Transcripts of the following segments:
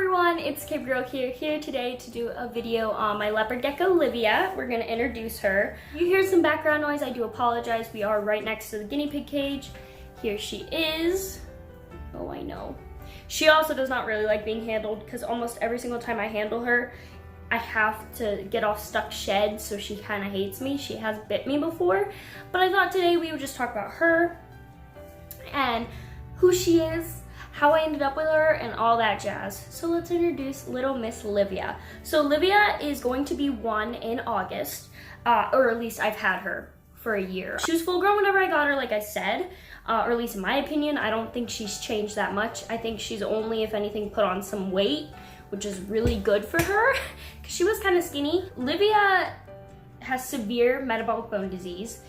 everyone, it's Cape Girl here today to do a video on my leopard gecko, Livia. We're gonna introduce her. You hear some background noise, I do apologize. We are right next to the guinea pig cage. Here she is. Oh, I know. She also does not really like being handled because almost every single time I handle her, I have to get off stuck sheds, so she kind of hates me. She has bit me before, but I thought today we would just talk about her and who she is, how I ended up with her, and all that jazz. So let's introduce little Miss Livia. So Livia is going to be 1 in August, or at least I've had her for a year. She was full grown whenever I got her, like I said, or at least in my opinion. I don't think she's changed that much. I think she's only, if anything, put on some weight, which is really good for her because she was kind of skinny. Livia has severe metabolic bone disease.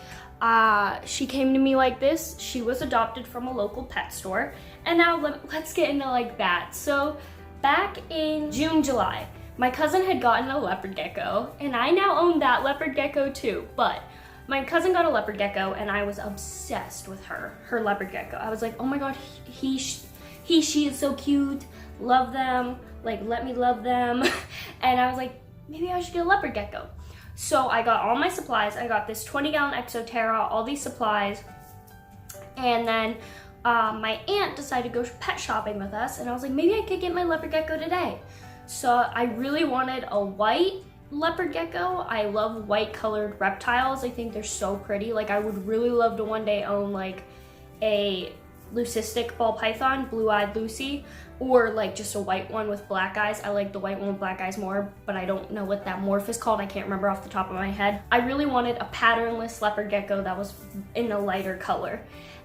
She came to me like this. She was adopted from a local pet store. And now let's get into like that. So back in June, July, my cousin had gotten a leopard gecko, and I now own that leopard gecko too. But my cousin got a leopard gecko and I was obsessed with her leopard gecko. I was like, oh my God, she is so cute. Love them, like let me love them. And I was like, maybe I should get a leopard gecko. So I got all my supplies. I got this 20-gallon Exoterra, all these supplies. And then my aunt decided to go pet shopping with us, and I was like, maybe I could get my leopard gecko today. So I really wanted a white leopard gecko. I love white colored reptiles. I think they're so pretty. Like I would really love to one day own like a leucistic ball python, blue-eyed Lucy, or like just a white one with black eyes. I like the white one with black eyes more, but I don't know what that morph is called. I can't remember off the top of my head. I really wanted a patternless leopard gecko that was in a lighter color.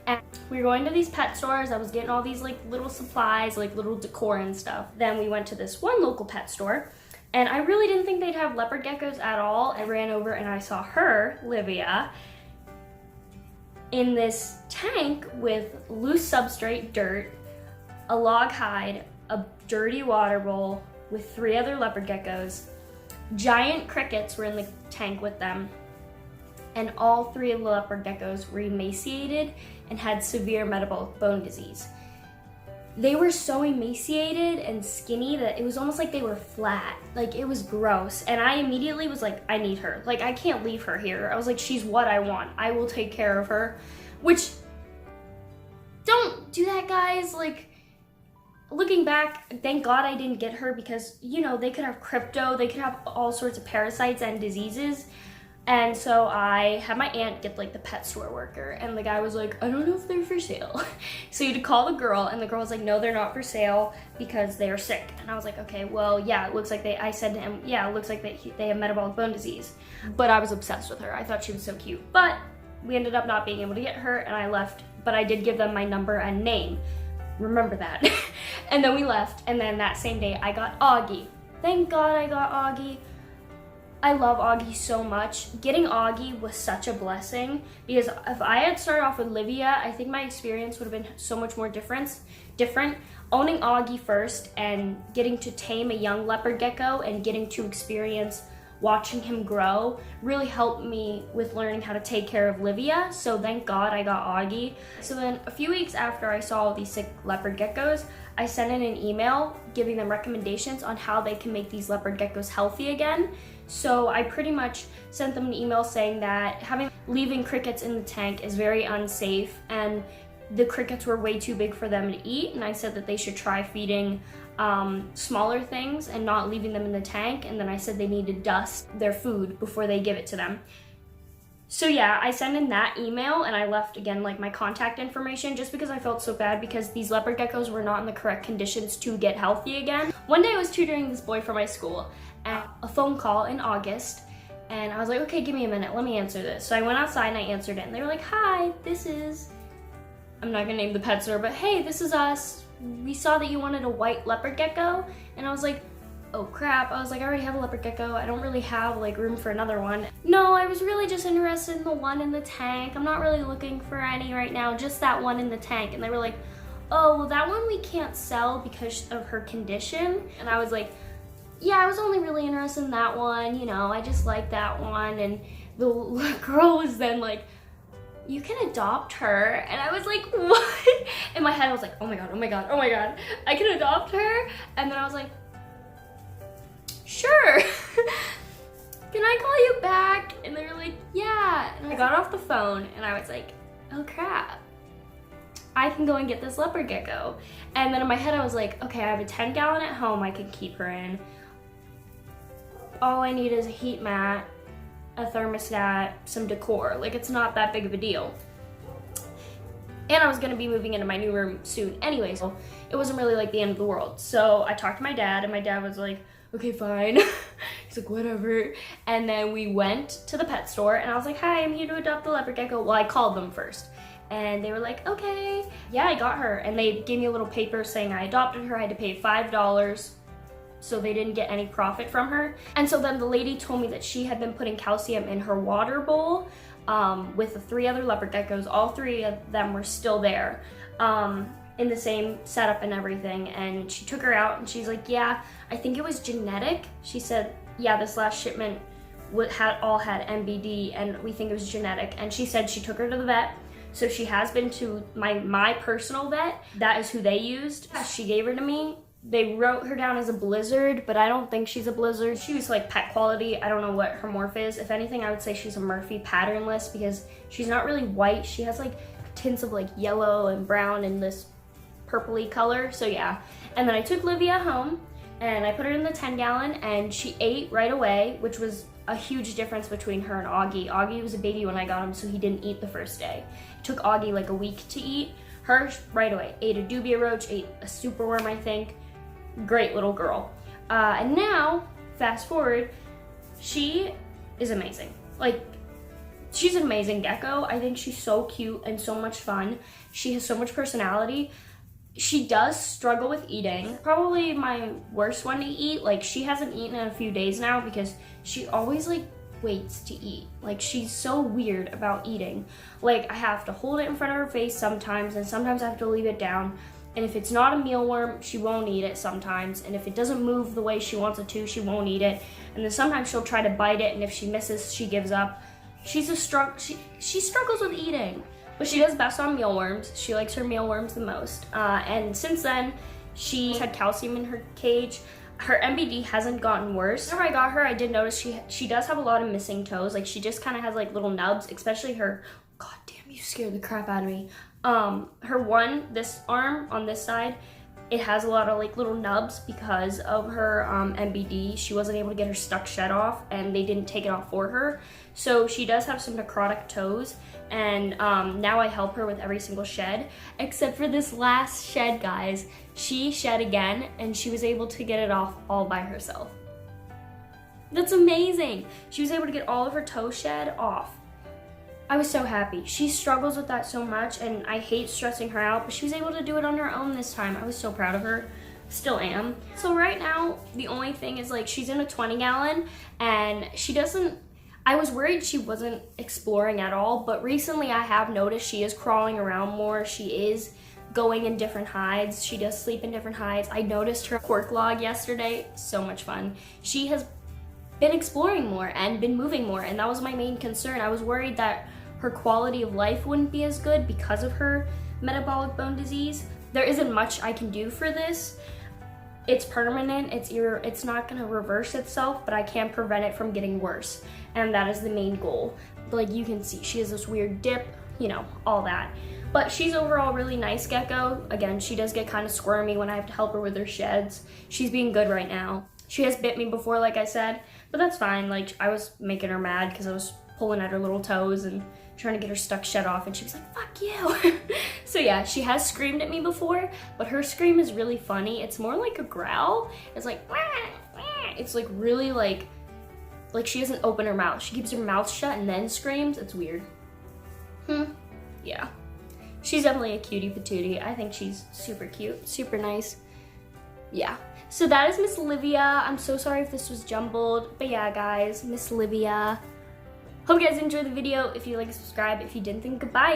And we were going to these pet stores. I was getting all these like little supplies, like little decor and stuff. Then we went to this one local pet store, and I really didn't think they'd have leopard geckos at all. I ran over and I saw her, Livia, in this tank with loose substrate, dirt, a log hide, a dirty water bowl with 3 other leopard geckos. Giant crickets were in the tank with them, and all 3 of the leopard geckos were emaciated and had severe metabolic bone disease. They were so emaciated and skinny that it was almost like they were flat. Like it was gross. And I immediately was like, I need her. Like I can't leave her here. I was like, she's what I want. I will take care of her. Which, don't do that, guys. Like, looking back, thank God I didn't get her because, you know, they could have crypto, they could have all sorts of parasites and diseases. And so I had my aunt get like the pet store worker, and the guy was like, I don't know if they're for sale. So you had to call the girl, and the girl was like, no, they're not for sale because they are sick. And I was like, okay, well, yeah, it looks like I said to him, yeah, it looks like they have metabolic bone disease. But I was obsessed with her. I thought she was so cute. But we ended up not being able to get her, and I left, but I did give them my number and name. Remember that. And then we left, and then that same day I got Augie. Thank God I got Augie. I love Augie so much. Getting Augie was such a blessing because if I had started off with Livia, I think my experience would have been so much more different. Owning Augie first and getting to tame a young leopard gecko and getting to experience watching him grow really helped me with learning how to take care of Livia. So thank God I got Augie. So then a few weeks after I saw all these sick leopard geckos, I sent in an email giving them recommendations on how they can make these leopard geckos healthy again. So I pretty much sent them an email saying that leaving crickets in the tank is very unsafe, and the crickets were way too big for them to eat, and I said that they should try feeding smaller things and not leaving them in the tank, and then I said they need to dust their food before they give it to them. So yeah, I sent in that email, and I left again like my contact information just because I felt so bad because these leopard geckos were not in the correct conditions to get healthy again. One day I was tutoring this boy for my school, and a phone call in August, and I was like, okay, give me a minute, let me answer this. So I went outside and I answered it, and they were like, hi, this is, I'm not gonna name the pet store, but hey, this is us. We saw that you wanted a white leopard gecko. And I was like, oh crap. I was like, I already have a leopard gecko. I don't really have like room for another one. No, I was really just interested in the one in the tank. I'm not really looking for any right now, just that one in the tank. And they were like, oh, well that one we can't sell because of her condition. And I was like, yeah, I was only really interested in that one. You know, I just like that one. And the girl was then like, you can adopt her. And I was like, what? In my head I was like, oh my god, oh my god, oh my god, I can adopt her. And then I was like, sure. Can I call you back? And they were like, yeah. And I got off the phone and I was like, oh crap, I can go and get this leopard gecko. And then in my head I was like, okay, I have a 10-gallon at home I can keep her in. All I need is a heat mat, a thermostat, some decor. Like, it's not that big of a deal. And I was gonna be moving into my new room soon anyway, so it wasn't really like the end of the world. So I talked to my dad and my dad was like, okay, fine. He's like, whatever. And then we went to the pet store and I was like, hi, I'm here to adopt the leopard gecko. Well, I called them first and they were like, okay. Yeah, I got her. And they gave me a little paper saying I adopted her. I had to pay $5. So they didn't get any profit from her. And so then the lady told me that she had been putting calcium in her water bowl with the 3 other leopard geckos. All 3 of them were still there in the same setup and everything. And she took her out and she's like, yeah, I think it was genetic. She said, yeah, this last shipment all had MBD and we think it was genetic. And she said she took her to the vet. So she has been to my personal vet. That is who they used. She gave her to me. They wrote her down as a blizzard, but I don't think she's a blizzard. She was like pet quality. I don't know what her morph is. If anything, I would say she's a Murphy patternless because she's not really white. She has like tints of like yellow and brown and this purpley color. So yeah. And then I took Livia home and I put her in the 10-gallon and she ate right away, which was a huge difference between her and Augie. Augie was a baby when I got him, so he didn't eat the first day. It took Augie like a week to eat. Her right away. Ate a dubia roach, ate a superworm, I think. Great little girl. And now, fast forward, she is amazing. Like, she's an amazing gecko. I think she's so cute and so much fun. She has so much personality. She does struggle with eating. Probably my worst one to eat. Like, she hasn't eaten in a few days now because she always like waits to eat. Like, she's so weird about eating. Like, I have to hold it in front of her face sometimes and sometimes I have to leave it down. And if it's not a mealworm, she won't eat it sometimes. And if it doesn't move the way she wants it to, she won't eat it. And then sometimes she'll try to bite it, and if she misses, she gives up. She struggles with eating, but she does best on mealworms. She likes her mealworms the most. And since then, she had calcium in her cage. Her MBD hasn't gotten worse. Whenever I got her, I did notice she does have a lot of missing toes. Like, she just kind of has like little nubs, especially her, god damn, you scared the crap out of me. This arm on this side, it has a lot of like little nubs because of her MBD. She wasn't able to get her stuck shed off and they didn't take it off for her. So she does have some necrotic toes and now I help her with every single shed, except for this last shed, guys. She shed again and she was able to get it off all by herself. That's amazing. She was able to get all of her toe shed off. I was so happy. She struggles with that so much and I hate stressing her out, but she was able to do it on her own this time. I was so proud of her. Still am. So right now, the only thing is like she's in a 20-gallon and I was worried she wasn't exploring at all, but recently I have noticed she is crawling around more. She is going in different hides. She does sleep in different hides. I noticed her cork log yesterday. So much fun. She has been exploring more and been moving more, and that was my main concern. I was worried that her quality of life wouldn't be as good because of her metabolic bone disease. There isn't much I can do for this. It's permanent, it's not gonna reverse itself, but I can prevent it from getting worse. And that is the main goal. Like you can see, she has this weird dip, you know, all that. But she's overall really nice gecko. Again, she does get kind of squirmy when I have to help her with her sheds. She's being good right now. She has bit me before, like I said, but that's fine. Like, I was making her mad because I was pulling at her little toes and trying to get her stuck shed off, and she was like, fuck you. So yeah, she has screamed at me before, but her scream is really funny. It's more like a growl. It's like, wah, wah. It's like really like she doesn't open her mouth. She keeps her mouth shut and then screams. It's weird. Yeah. She's definitely a cutie patootie. I think she's super cute, super nice. Yeah. So that is Miss Livia. I'm so sorry if this was jumbled, but yeah, guys, Miss Livia. Hope you guys enjoyed the video. If you like, subscribe. If you didn't, then goodbye.